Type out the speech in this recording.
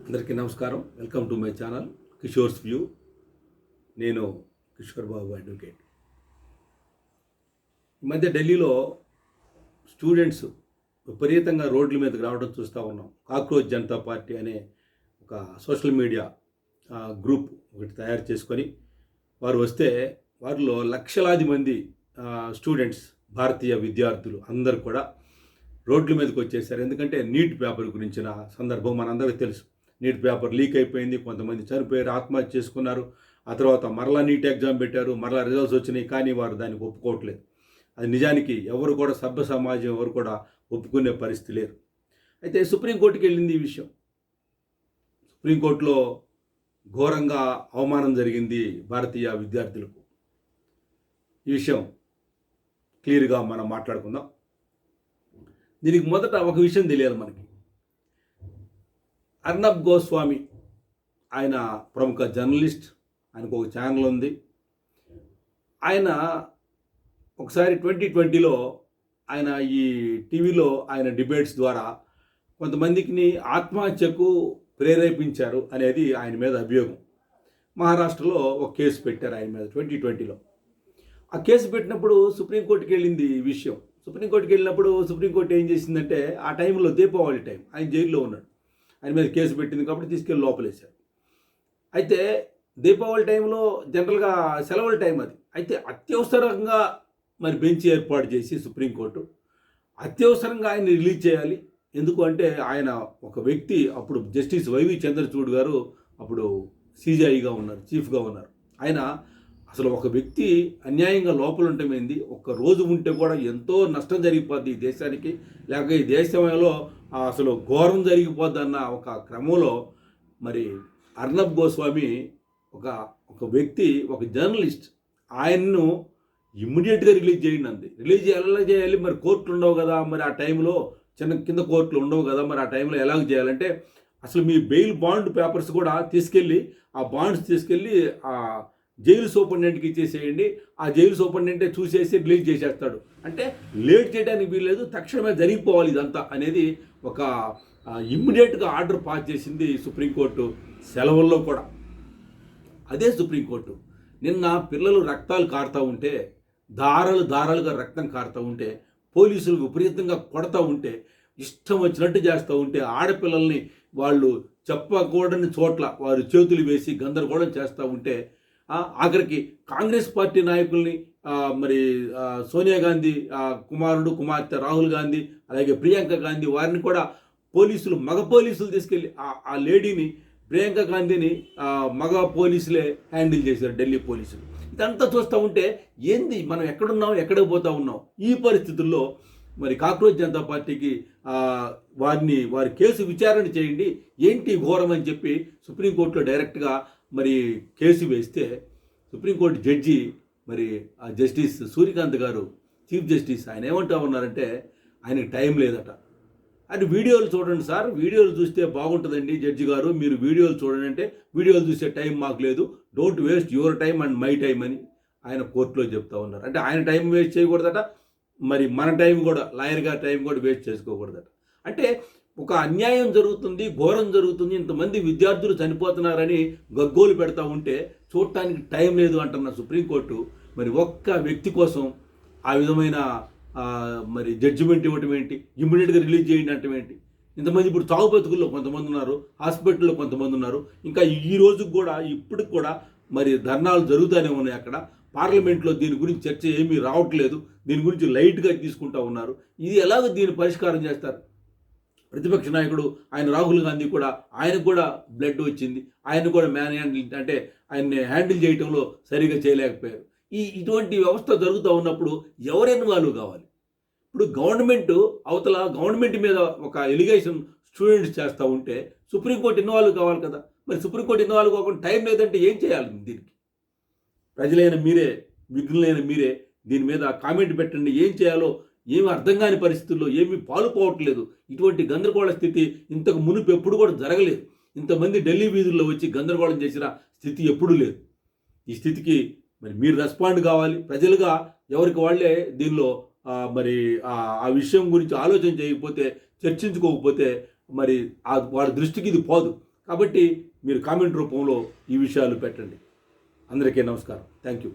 అందరికీ నమస్కారం. Welcome to my channel Kishore's view. నేను కిషోర్ బాబు అడ్వకేట్. ఈ మధ్య ఢిల్లీలో స్టూడెంట్స్ విపరీతంగా రోడ్ల మీదకి రావడం చూస్తూ ఉన్నాం. కాక్రోచ్ జనతా పార్టీ అనే ఒక సోషల్ మీడియా గ్రూప్ ఒకటి తయారు చేసుకొని వారు వస్తే వారిలో లక్షలాది మంది స్టూడెంట్స్, భారతీయ విద్యార్థులు అందరూ కూడా రోడ్ల మీదకి వచ్చేసారు. ఎందుకంటే నీట్ పేపర్ గురించిన సందర్భం మనందరికీ తెలుసు. నీట్ పేపర్ లీక్ అయిపోయింది, కొంతమంది చనిపోయారు, ఆత్మహత్య చేసుకున్నారు. ఆ తర్వాత మరలా నీట్ ఎగ్జామ్ పెట్టారు, మరలా రిజల్ట్స్ వచ్చినాయి. కానీ వారు దానికి ఒప్పుకోవట్లేదు. అది నిజానికి ఎవరు కూడా, సభ్య సమాజం ఎవరు కూడా ఒప్పుకునే పరిస్థితి లేరు. అయితే సుప్రీంకోర్టుకి వెళ్ళింది ఈ విషయం. సుప్రీంకోర్టులో ఘోరంగా అవమానం జరిగింది భారతీయ విద్యార్థులకు. ఈ విషయం క్లియర్గా మనం మాట్లాడుకుందాం. దీనికి మొదట ఒక విషయం తెలియాలి మనకి. అర్నబ్ గోస్వామి ఆయన ప్రముఖ జర్నలిస్ట్, ఆయనకు ఒక ఛానల్ ఉంది. ఆయన ఒకసారి 2020లో ఆయన ఈ టీవీలో ఆయన డిబేట్స్ ద్వారా కొంతమందికి ఆత్మహత్యకు ప్రేరేపించారు అనేది ఆయన మీద అభియోగం. మహారాష్ట్రలో ఒక కేసు పెట్టారు ఆయన మీద 2020లో. ఆ కేసు పెట్టినప్పుడు సుప్రీంకోర్టుకి వెళ్ళింది ఈ విషయం. సుప్రీంకోర్టుకి వెళ్ళినప్పుడు సుప్రీంకోర్టు ఏం చేసిందంటే, ఆ టైంలో దీపావళి టైం, ఆయన జైల్లో ఉన్నాడు. ఆయన మీద కేసు పెట్టింది కాబట్టి తీసుకెళ్ళి లోపలేశారు. అయితే దీపావళి టైంలో జనరల్గా సెలవుల టైం అది. అయితే అత్యవసరంగా మరి బెంచ్ ఏర్పాటు చేసి సుప్రీంకోర్టు అత్యవసరంగా ఆయన రిలీజ్ చేయాలి. ఎందుకు అంటే ఆయన ఒక వ్యక్తి, అప్పుడు జస్టిస్ వైవి చంద్రచూడ్ గారు అప్పుడు సిజేఐగా ఉన్నారు, చీఫ్గా ఉన్నారు. ఆయన అసలు ఒక వ్యక్తి అన్యాయంగా లోపల ఉండటమేంది, ఒక్క రోజు ఉంటే కూడా ఎంతో నష్టం జరిగిపోద్ది ఈ దేశానికి, లేక ఈ దేశంలో అసలు ఘోరం జరిగిపోద్ది అన్న ఒక క్రమంలో మరి అర్నబ్ గోస్వామి ఒక వ్యక్తి, ఒక జర్నలిస్ట్, ఆయన్ను ఇమ్మీడియట్గా రిలీజ్ చేయండి అంది. రిలీజ్ ఎలా చేయాలి? మరి కోర్టులు ఉండవు కదా, మరి ఆ టైంలో కింద కోర్టులు ఉండవు కదా, మరి ఆ టైంలో ఎలాగ చేయాలంటే అసలు మీ బెయిల్ బాండ్ పేపర్స్ కూడా తీసుకెళ్ళి, ఆ బాండ్స్ తీసుకెళ్ళి ఆ జైలు సూపరింటెండెంట్కి ఇచ్చేసేయండి. ఆ జైలు సూపరింటెండెంటే చూసేసి రిలీజ్ చేసేస్తాడు. అంటే లేట్ చేయడానికి వీల్లేదు, తక్షణమే జరిగిపోవాలి ఇదంతా అనేది ఒక ఇమ్మీడియట్గా ఆర్డర్ పాస్ చేసింది సుప్రీంకోర్టు. సెలవుల్లో కూడా అదే సుప్రీంకోర్టు నిన్న పిల్లలు రక్తాలు కారుతూ ఉంటే, ధారాలుగా రక్తం కారుతూ ఉంటే, పోలీసులు విపరీతంగా కొడతా ఉంటే, ఇష్టం వచ్చినట్టు చేస్తూ ఉంటే, ఆడపిల్లల్ని వాళ్ళు చెప్పకూడని చోట్ల వారు చేతులు వేసి గందరగోళం చేస్తూ ఉంటే, ఆఖరికి కాంగ్రెస్ పార్టీ నాయకుల్ని, మరి సోనియా గాంధీ కుమారుడు, కుమార్తె రాహుల్ గాంధీ, అలాగే ప్రియాంక గాంధీ, వారిని కూడా మగ పోలీసులు తీసుకెళ్ళి ఆ లేడీని, ప్రియాంక గాంధీని మగ పోలీసులే హ్యాండిల్ చేశారు, ఢిల్లీ పోలీసులు. ఇదంతా చూస్తూ ఉంటే ఏంది, మనం ఎక్కడున్నాం, ఎక్కడికి పోతా ఉన్నాం? ఈ పరిస్థితుల్లో మరి కాక్రోచ్ జనతా పార్టీకి వారి కేసు విచారణ చేయండి, ఏంటి ఘోరం అని చెప్పి సుప్రీంకోర్టులో డైరెక్ట్గా మరి కేసు వేస్తే, సుప్రీంకోర్టు జడ్జి మరి జస్టిస్ సూర్యకాంత్ గారు, చీఫ్ జస్టిస్, ఆయన ఏమంటా ఉన్నారంటే ఆయనకి టైం లేదట. అది వీడియోలు చూడండి సార్, వీడియోలు చూస్తే బాగుంటుందండి జడ్జి గారు, మీరు వీడియోలు చూడండి అంటే, వీడియోలు చూసే టైం మాకు లేదు, don't waste your time and my time అని ఆయన కోర్టులో చెప్తా ఉన్నారు. అంటే ఆయన టైం వేస్ట్ చేయకూడదట, మరి మన టైం కూడా, లాయర్ గారి టైం కూడా వేస్ట్ చేసుకోకూడదట. అంటే ఒక అన్యాయం జరుగుతుంది, ఘోరం జరుగుతుంది, ఇంతమంది విద్యార్థులు చనిపోతున్నారని గగ్గోలు పెడతా ఉంటే చూడటానికి టైం లేదు అంటున్న సుప్రీంకోర్టు మరి ఒక్క వ్యక్తి కోసం ఆ విధమైన మరి జడ్జిమెంట్ ఇవ్వటం ఏంటి, ఇమ్మీడియట్గా రిలీజ్ చేయండి అంటే ఏంటి? ఇంతమంది ఇప్పుడు చావు బతుకుల్లో కొంతమంది ఉన్నారు, హాస్పిటల్లో కొంతమంది ఉన్నారు. ఇంకా ఈ రోజుకి కూడా, ఇప్పటికి కూడా మరి ధర్నాలు జరుగుతూనే ఉన్నాయి. అక్కడ పార్లమెంట్లో దీని గురించి చర్చ ఏమీ రావట్లేదు, దీని గురించి లైట్గా తీసుకుంటూ ఉన్నారు. ఇది ఎలాగ దీన్ని పరిష్కారం చేస్తారు? ప్రతిపక్ష నాయకుడు ఆయన రాహుల్ గాంధీ కూడా, ఆయనకు కూడా బ్లడ్ వచ్చింది, ఆయన కూడా ఆయన్ని హ్యాండిల్ చేయడంలో సరిగా చేయలేకపోయారు. ఇటువంటి వ్యవస్థ జరుగుతూ ఉన్నప్పుడు ఎవరు ఇన్వాల్వ్ కావాలి? ఇప్పుడు గవర్నమెంట్ మీద ఒక ఎలిగేషన్ స్టూడెంట్స్ చేస్తూ ఉంటే సుప్రీంకోర్టు ఇన్వాల్వ్ కావాలి కదా. మరి సుప్రీంకోర్టు ఇన్వాల్వ్ కాకుండా టైం లేదంటే ఏం చేయాలి? దీనికి ప్రజలైన మీరే, విఘ్నులైన మీరే దీని మీద కామెంట్ పెట్టండి. ఏం చేయాలో ఏమి అర్థం కాని పరిస్థితుల్లో, ఏమీ పాలుపోవట్లేదు. ఇటువంటి గందరగోళ స్థితి ఇంతకు మునుపు ఎప్పుడు కూడా జరగలేదు. ఇంతమంది ఢిల్లీ వీధుల్లో వచ్చి గందరగోళం చేసిన స్థితి ఎప్పుడూ లేదు. ఈ స్థితికి మరి మీరు రెస్పాండ్ కావాలి. ప్రజలుగా ఎవరికి వాళ్ళే దీనిలో మరి ఆ విషయం గురించి ఆలోచన చేయకపోతే, చర్చించుకోకపోతే మరి వాడి దృష్టికి ఇది పోదు. కాబట్టి మీరు కామెంట్ రూపంలో ఈ విషయాలు పెట్టండి. అందరికీ నమస్కారం. Thank you.